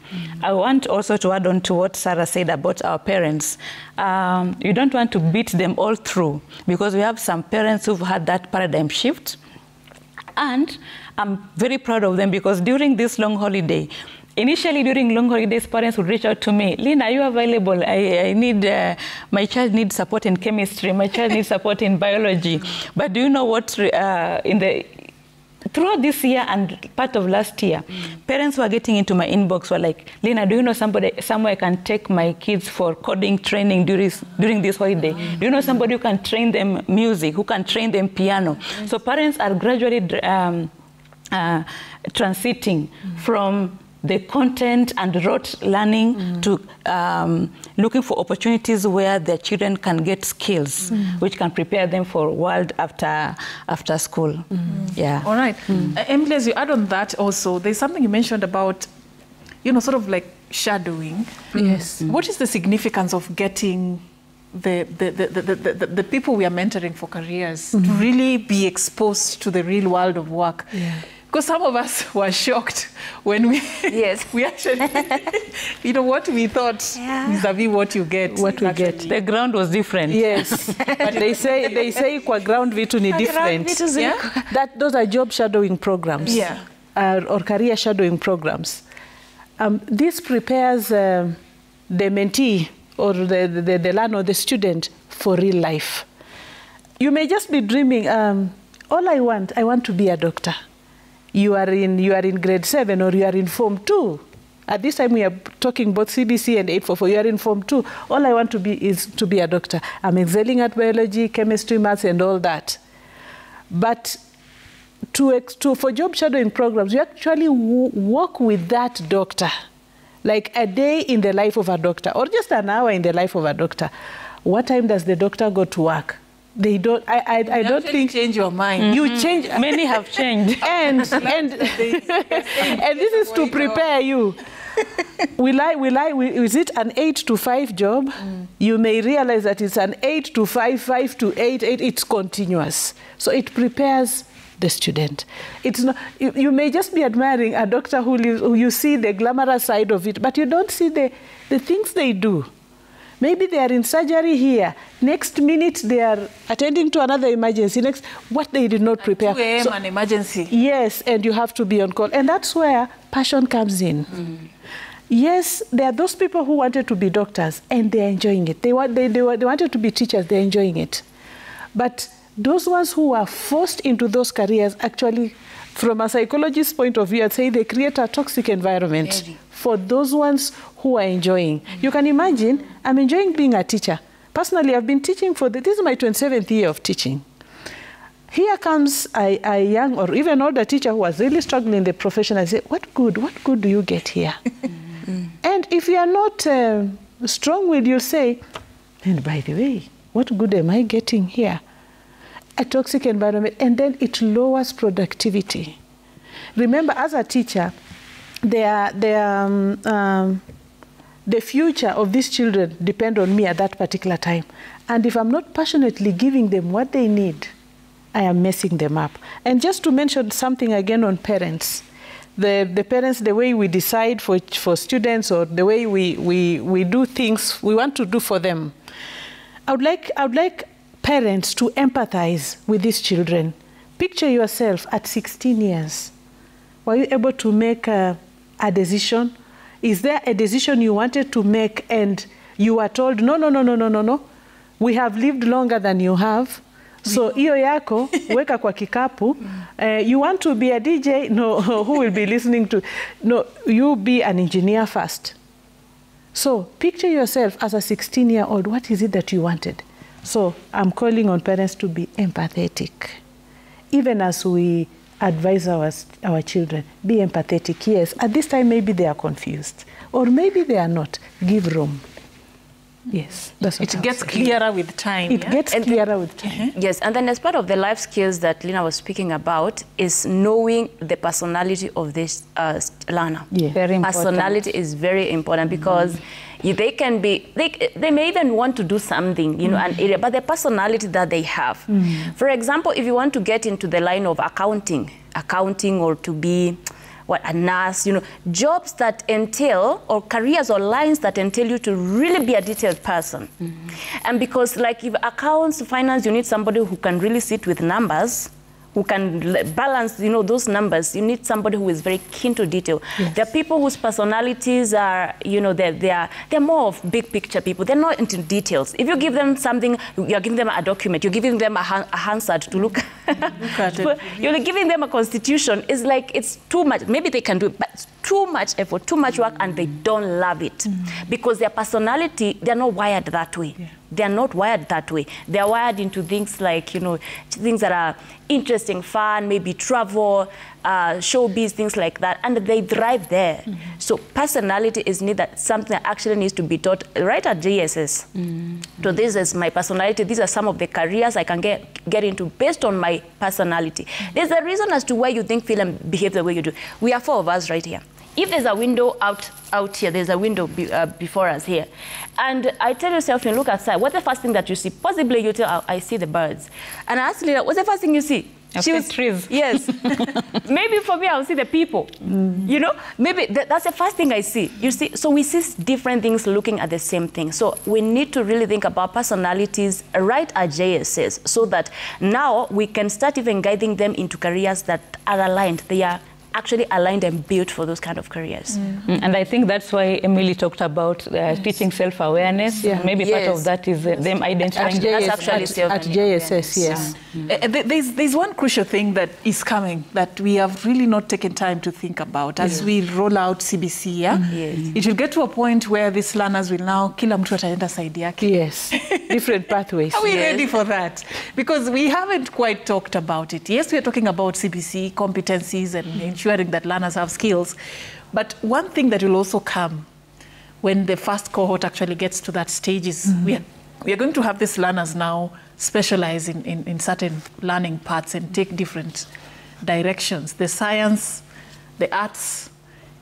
I want also to add on to what Sarah said about our parents. You don't want to beat them all through, because we have some parents who've had that paradigm shift, and I'm very proud of them, because during this long holiday, initially, during long holidays, parents would reach out to me, Lina, are you available? I need, my child needs support in chemistry, my child needs support in biology. But do you know what, throughout this year and part of last year, parents were getting into my inbox, were like, Lina, do you know somewhere I can take my kids for coding training during this holiday? Do you know somebody who can train them music, who can train them piano? So parents are gradually transiting from the content and rote learning to looking for opportunities where their children can get skills which can prepare them for world after school. Yeah. All right. Emily, as you add on that also, there's something you mentioned about, you know, sort of like shadowing. Yes. What is the significance of getting the people we are mentoring for careers to really be exposed to the real world of work? Yeah. Because some of us were shocked when we we actually, you know, what we thought vis-a-vis what you get. What we get. The ground was different. Yes. But they say kwa ground vitu ni different. Yeah? Those are job shadowing programs. Yeah. Or career shadowing programs. This prepares the mentee or the learner or the student for real life. You may just be dreaming, all I want to be a doctor. You are in grade 7 or you are in Form 2. At this time we are talking both CBC and 844. You are in Form 2. All I want to be is to be a doctor. I'm excelling at biology, chemistry, maths, and all that. But for job shadowing programs, you actually work with that doctor like a day in the life of a doctor, or just an hour in the life of a doctor. What time does the doctor go to work? They don't. I don't think change your mind. You change. Many have changed. And this is to prepare you. Is it an 8 to 5 job? You may realize that it's an 8 to 5, 5 to 8. It's continuous. So it prepares the student. It's not. You may just be admiring a doctor who you see the glamorous side of it, but you don't see the things they do. Maybe they are in surgery here. Next minute, they are attending to another emergency. Next, what they did not prepare. 2 a.m. an emergency. Yes, and you have to be on call. And that's where passion comes in. Yes, there are those people who wanted to be doctors, and they're enjoying it. They wanted to be teachers, they're enjoying it. But those ones who are forced into those careers, actually, from a psychologist's point of view, I'd say they create a toxic environment for those ones who are enjoying. You can imagine, I'm enjoying being a teacher. Personally, I've been teaching this is my 27th year of teaching. Here comes a young or even older teacher who was really struggling in the profession. I say, what good do you get here? And if you are not strong-willed, you'll say, and by the way, what good am I getting here? A toxic environment, and then it lowers productivity. Remember, as a teacher, the future of these children depend on me at that particular time. And if I'm not passionately giving them what they need, I am messing them up. And just to mention something again on parents, the parents, the way we decide for students, or the way we do things we want to do for them. I would like parents to empathize with these children. Picture yourself at 16 years. Were you able to make a decision? Is there a decision you wanted to make and you were told, no, we have lived longer than you have, so iyo yako weka kwa kikapu. You want to be a DJ? No, who will be listening to? No, you be an engineer first. So picture yourself as a 16-year-old. What is it that you wanted? So I'm calling on parents to be empathetic. Even as we advise our children, be empathetic. Yes, at this time maybe they are confused, or maybe they are not. Give room. Yes, that's what it gets clearer with time. It gets clearer with time. Yes, and then as part of the life skills that Lina was speaking about is knowing the personality of this learner. Yeah. Very important. Personality is very important because they can be, they may even want to do something, an area, but the personality that they have. For example, if you want to get into the line of accounting or to be a nurse, jobs that entail, or careers or lines that entail you to really be a detailed person. And because like if accounts, finance, you need somebody who can really sit with numbers, who can balance, those numbers. You need somebody who is very keen to detail. Yes. There are people whose personalities are, they're more of big picture people. They're not into details. If you give them something, you're giving them a document, you're giving them a Hansard to look at it. You're giving them a constitution. It's like, it's too much. Maybe they can do it, but it's too much effort, too much work, and they don't love it. Because their personality, they're not wired that way. Yeah. They're not wired that way. They're wired into things like, things that are interesting, fun, maybe travel, showbiz, things like that, and they thrive there. So personality is something that actually needs to be taught right at JSS. So this is my personality. These are some of the careers I can get into based on my personality. There's a reason as to why you think, feel, and behave the way you do. We are 4 of us right here. If there's a window out here, there's a window before us here, and I tell yourself, you look outside, what's the first thing that you see? Possibly you tell, I see the birds. And I asked Lina, what's the first thing you see? She was trees. Yes. Maybe for me, I'll see the people. Maybe that's the first thing I see. You see, so we see different things looking at the same thing. So we need to really think about personalities right at JSS, so that now we can start even guiding them into careers that are aligned. They are actually aligned and built for those kind of careers. And I think that's why Emily talked about teaching self-awareness. Yeah. Maybe part of that is them identifying. At JSS, yes. There's one crucial thing that is coming that we have really not taken time to think about as we roll out CBC. Yes. It will get to a point where these learners will now kila mtu ataenda side yake. Yes, different pathways. Are we ready for that? Because we haven't quite talked about it. Yes, we are talking about CBC competencies and ensuring that learners have skills. But one thing that will also come when the first cohort actually gets to that stage is we are going to have these learners now specialize in certain learning paths and take different directions. The science, the arts,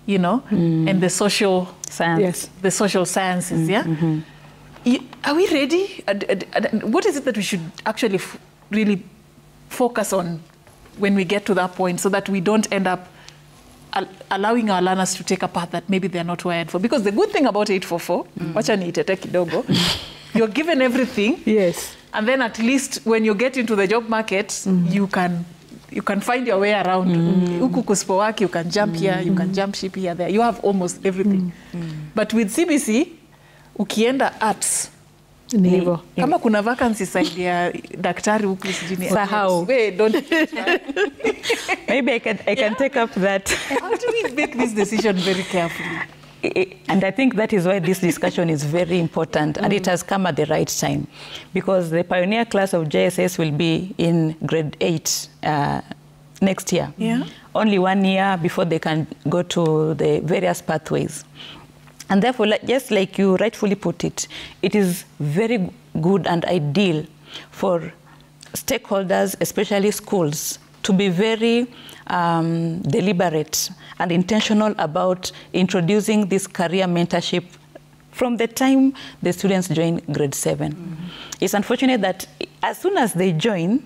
you know, and the social Science. Yes. the social sciences, yeah? Are we ready? What is it that we should actually really focus on when we get to that point so that we don't end up allowing our learners to take a path that maybe they're not wired for? Because the good thing about 844, wacha niitete kidogo, you're given everything. Yes. And then at least when you get into the job market, you can find your way around. Huku kusipowaki, you can jump here, you can jump ship here, there. You have almost everything. But with CBC, ukienda arts, Nivo. kama kuna vacancy side ya daktari huku sijini. Sahau. Wait, don't. Maybe I can take up that. How do we make this decision very carefully? And I think that is why this discussion is very important, and it has come at the right time, because the pioneer class of JSS will be in grade 8 next year. Yeah. Only 1 year before they can go to the various pathways. And therefore, just like you rightfully put it, it is very good and ideal for stakeholders, especially schools, to be very deliberate and intentional about introducing this career mentorship from the time the students join grade 7. It's unfortunate that as soon as they join,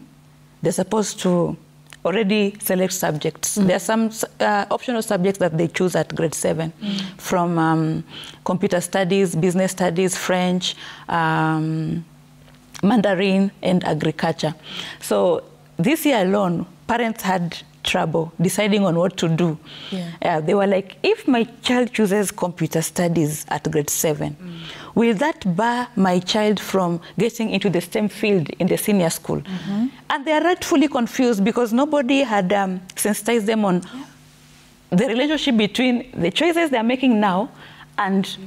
they're supposed to already select subjects. There are some optional subjects that they choose at grade 7, from computer studies, business studies, French, Mandarin, and agriculture. So this year alone, parents had trouble deciding on what to do. They were like, if my child chooses computer studies at grade 7, will that bar my child from getting into the STEM field in the senior school? And they are rightfully confused because nobody had sensitized them on the relationship between the choices they are making now and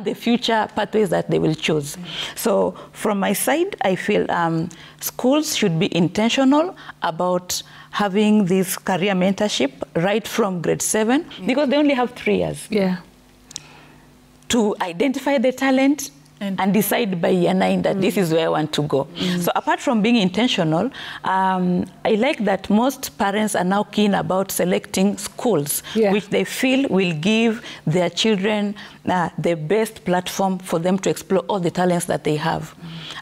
the future pathways that they will choose. So from my side, I feel schools should be intentional about having this career mentorship right from grade 7, because they only have 3 years to identify the talent and decide by year 9 that this is where I want to go. So apart from being intentional, I like that most parents are now keen about selecting schools which they feel will give their children the best platform for them to explore all the talents that they have.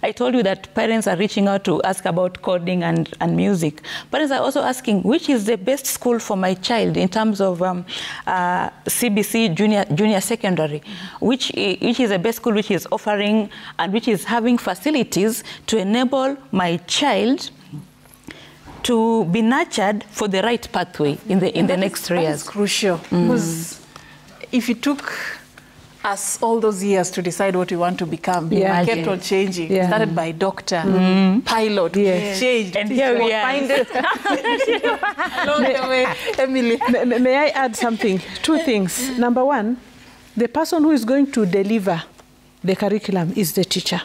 I told you that parents are reaching out to ask about coding and music. Parents are also asking, which is the best school for my child in terms of CBC junior secondary, which is the best school which is offering and which is having facilities to enable my child to be nurtured for the right pathway in the next 3 years. That's crucial, because if it took us all those years to decide what we want to become, we kept on changing. Started by doctor, pilot, changed, and here we are. Find it along the way. Emily, may I add something? 2 things. Number 1, the person who is going to deliver the curriculum is the teacher.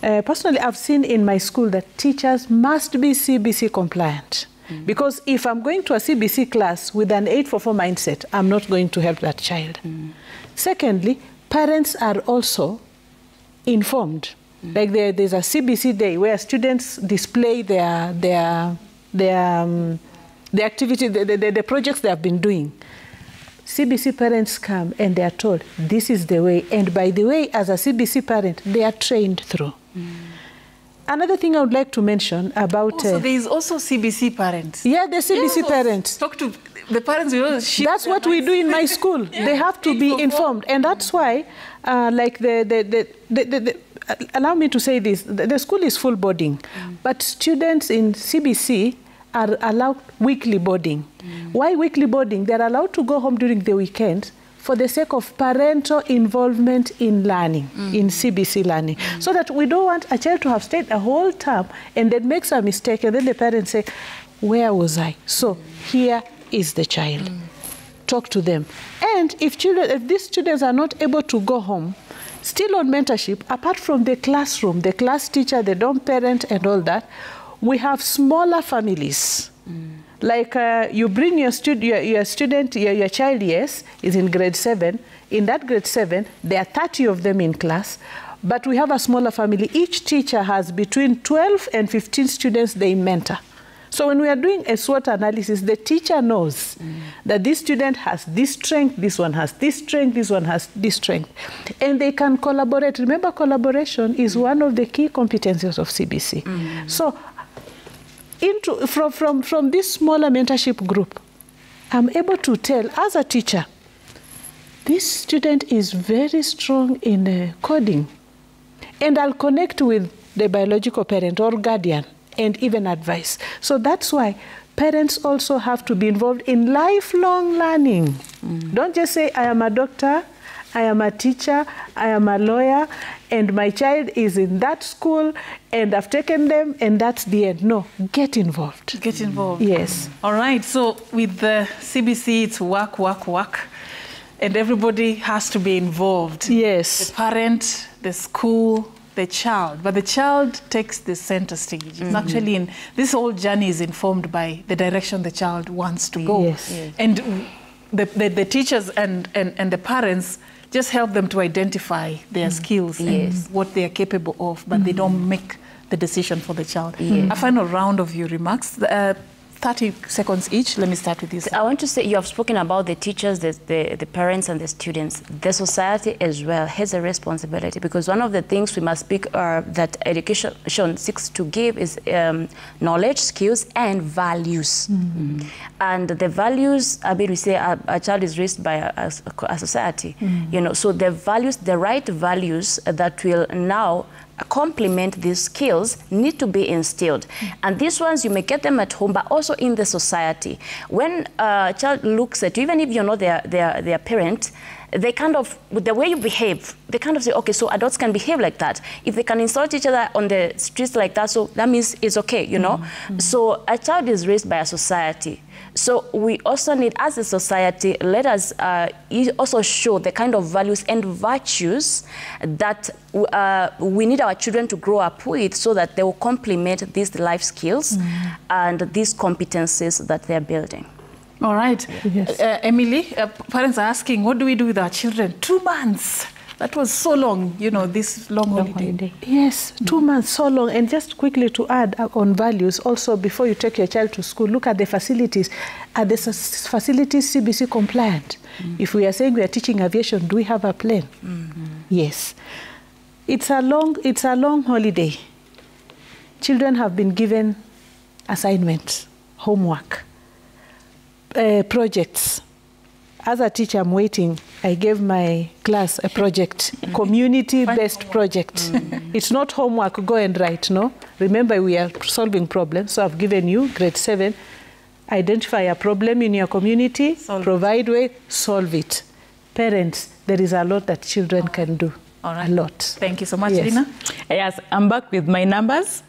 Personally, I've seen in my school that teachers must be CBC compliant. Because if I'm going to a CBC class with an 844 mindset, I'm not going to help that child. Secondly, parents are also informed. Like there's a CBC day where students display their activity, the projects they have been doing. CBC parents come and they are told, this is the way. And by the way, as a CBC parent, they are trained through. Another thing I would like to mention about... So there is also CBC parents. Yeah, the CBC parents. Talk to the parents. That's what we do in my school. They have to be informed. And that's why, like allow me to say this, the school is full boarding, but students in CBC are allowed weekly boarding. Why weekly boarding? They're allowed to go home during the weekend for the sake of parental involvement in learning, in CBC learning. So that we don't want a child to have stayed a whole term and then makes a mistake and then the parents say, where was I? So here is the child. Talk to them. And if these students are not able to go home, still on mentorship, apart from the classroom, the class teacher, the dorm parent and all that, we have smaller families. Like you bring your student, your child, yes, is in grade 7. In that grade 7, there are 30 of them in class, but we have a smaller family. Each teacher has between 12 and 15 students they mentor. So when we are doing a SWOT analysis, the teacher knows that this student has this strength, this one has this strength, this one has this strength. And they can collaborate. Remember, collaboration is one of the key competencies of CBC. So from this smaller mentorship group, I'm able to tell, as a teacher, this student is very strong in coding. And I'll connect with the biological parent or guardian and even advice. So that's why parents also have to be involved in lifelong learning. Don't just say, I am a doctor, I am a teacher, I am a lawyer, and my child is in that school, and I've taken them, and that's the end. No, get involved. Get involved. Yes. All right, so with the CBC, it's work, work, work, and everybody has to be involved. Yes. The parent, the school, the child, but the child takes the center stage. It's actually in this whole journey is informed by the direction the child wants to go. Yes. And the teachers and the parents just help them to identify their skills and what they are capable of, but they don't make the decision for the child. A final round of your remarks. 30 seconds each. Let me start with this. I want to say, you have spoken about the teachers, the parents and the students. The society as well has a responsibility, because one of the things we must speak that education seeks to give is knowledge, skills and values. And the values, I mean, we say a child is raised by a society, you know, so the values, the right values that will now complement these skills need to be instilled. And these ones, you may get them at home, but also in the society. When a child looks at you, even if you're not their parent, they kind of, with the way you behave, they kind of say, okay, so adults can behave like that. If they can insult each other on the streets like that, so that means it's okay, you know? So a child is raised by a society. So we also need, as a society, let us also show the kind of values and virtues that we need our children to grow up with, so that they will complement these life skills and these competencies that they're building. All right. Yes. Emily, parents are asking, what do we do with our children? 2 months. That was so long, you know, this long holiday. Yes, 2 months, so long. And just quickly to add on values, also before you take your child to school, look at the facilities. Are the facilities CBC compliant? If we are saying we are teaching aviation, do we have a plane? Yes. It's a long holiday. Children have been given assignments, homework, projects. As a teacher, I'm waiting. I gave my class a project, community-based project. It's not homework, go and write, no? Remember, we are solving problems, so I've given you, grade 7, identify a problem in your community, provide way, solve it. Parents, there is a lot that children can do. All right. A lot. Thank you so much, Yes. Lina. Yes, I'm back with my numbers.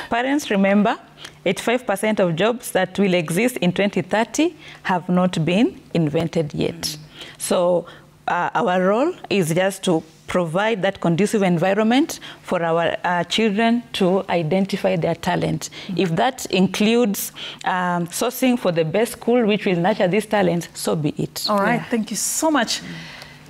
Parents, remember, 85% of jobs that will exist in 2030 have not been invented yet. So our role is just to provide that conducive environment for our children to identify their talent. If that includes sourcing for the best school which will nurture these talents, so be it. All right, thank you so much.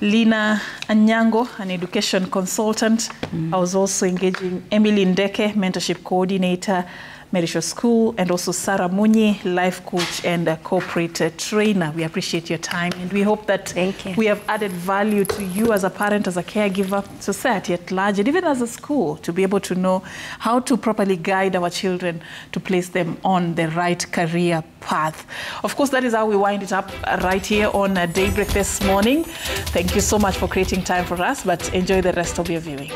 Lina Anyango, an education consultant. I was also engaging Emily Ndeke, mentorship coordinator, Merisho School, and also Sarah Munyi, life coach and a corporate trainer. We appreciate your time, and we hope that we have added value to you as a parent, as a caregiver, society at large, and even as a school, to be able to know how to properly guide our children to place them on the right career path. Of course, that is how we wind it up right here on Daybreak this morning. Thank you so much for creating time for us, but enjoy the rest of your viewing.